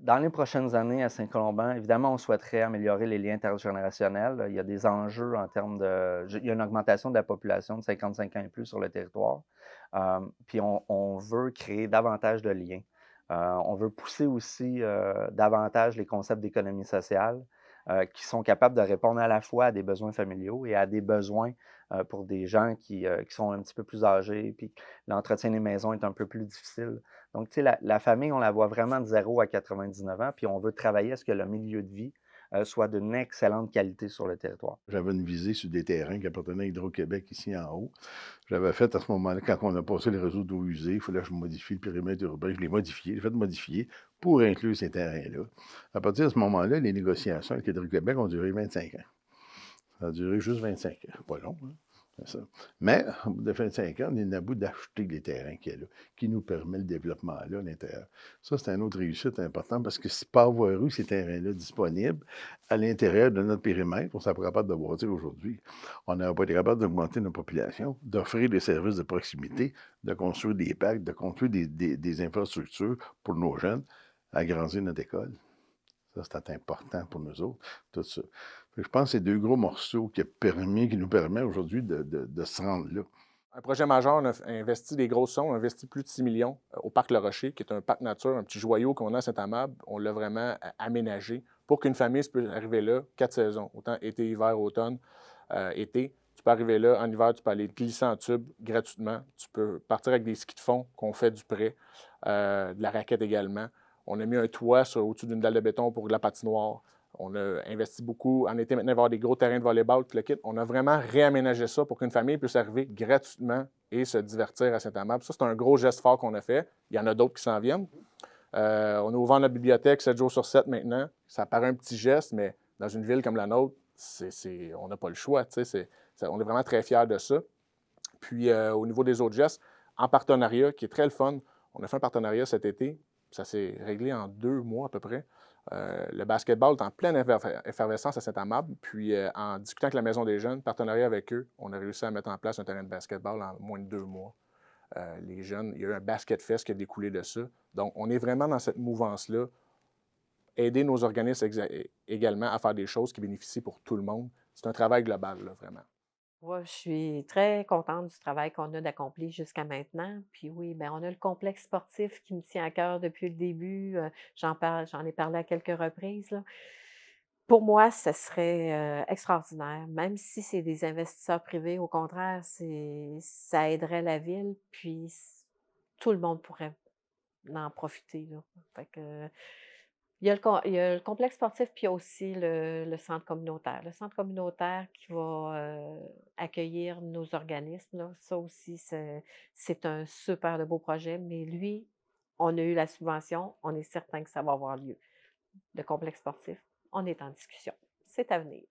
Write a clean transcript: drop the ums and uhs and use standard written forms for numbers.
Dans les prochaines années à Saint-Colomban, évidemment, on souhaiterait améliorer les liens intergénérationnels. Il y a des enjeux en termes de il y a une augmentation de la population de 55 ans et plus sur le territoire. Puis on veut créer davantage de liens. On veut pousser aussi, davantage les concepts d'économie sociale, qui sont capables de répondre à la fois à des besoins familiaux et à des besoins, pour des gens qui sont un petit peu plus âgés, puis l'entretien des maisons est un peu plus difficile. Donc, tu sais, la famille, on la voit vraiment de 0 à 99 ans, puis on veut travailler à ce que le milieu de vie, soit d'une excellente qualité sur le territoire. J'avais une visée sur des terrains qui appartenaient à Hydro-Québec ici en haut. J'avais fait à ce moment-là, quand on a passé les réseaux d'eau usée, il fallait que je modifie le périmètre urbain. Je l'ai modifié, j'ai fait modifier pour inclure ces terrains-là. À partir de ce moment-là, les négociations avec Hydro-Québec ont duré 25 ans. Ça a duré juste 25 ans. Pas long, hein? C'est ça. Mais, au bout de 25 ans, on est à bout d'acheter les terrains qu'il y a là, qui nous permet le développement-là à l'intérieur. Ça, c'est une autre réussite importante parce que si pas avoir eu ces terrains-là disponibles à l'intérieur de notre périmètre, on ne serait pas capable de bâtir aujourd'hui. On n'aurait pas été capable d'augmenter notre population, d'offrir des services de proximité, de construire des parcs, de construire des infrastructures pour nos jeunes, agrandir notre école. Ça, c'était important pour nous autres, tout ça. Fait que je pense que c'est deux gros morceaux qui nous permet aujourd'hui de se rendre là. Un projet majeur, on a investi des grosses sommes, on a investi plus de 6 millions au parc Le Rocher, qui est un parc nature, un petit joyau qu'on a à Saint-Amable. On l'a vraiment aménagé pour qu'une famille puisse arriver là 4 saisons, autant été, hiver, automne, été. Tu peux arriver là, en hiver, tu peux aller te glisser en tube gratuitement. Tu peux partir avec des skis de fond qu'on fait du prêt, de la raquette également. On a mis un toit au-dessus d'une dalle de béton pour de la patinoire. On a investi beaucoup. En été, maintenant, il va y avoir des gros terrains de volleyball, tout le kit. On a vraiment réaménagé ça pour qu'une famille puisse arriver gratuitement et se divertir à Saint-Amable. Ça, c'est un gros geste fort qu'on a fait. Il y en a d'autres qui s'en viennent. On a ouvert notre bibliothèque 7 jours sur 7 maintenant. Ça paraît un petit geste, mais dans une ville comme la nôtre, on n'a pas le choix. On est vraiment très fiers de ça. Puis, au niveau des autres gestes, en partenariat, qui est très le fun, on a fait un partenariat cet été. Ça s'est réglé en 2 mois à peu près. Le basketball est en pleine effervescence à Saint-Amable. Puis, en discutant avec la Maison des Jeunes, partenariat avec eux, on a réussi à mettre en place un terrain de basketball en moins de 2 mois. Les jeunes, il y a eu un basket fest qui a découlé de ça. Donc, on est vraiment dans cette mouvance-là. Aider nos organismes également à faire des choses qui bénéficient pour tout le monde. C'est un travail global, là, vraiment. Ouais, je suis très contente du travail qu'on a d'accompli jusqu'à maintenant. Puis oui, ben, on a le complexe sportif qui me tient à cœur depuis le début. J'en ai parlé à quelques reprises, là. Pour moi, ce serait, extraordinaire, même si c'est des investisseurs privés, au contraire, ça aiderait la ville, puis tout le monde pourrait en profiter, là. Fait que il y a le complexe sportif, puis il y a aussi le centre communautaire. Le centre communautaire qui va, accueillir nos organismes, là, ça aussi, c'est un super de beau projet, mais lui, on a eu la subvention, on est certain que ça va avoir lieu. Le complexe sportif, on est en discussion. C'est à venir.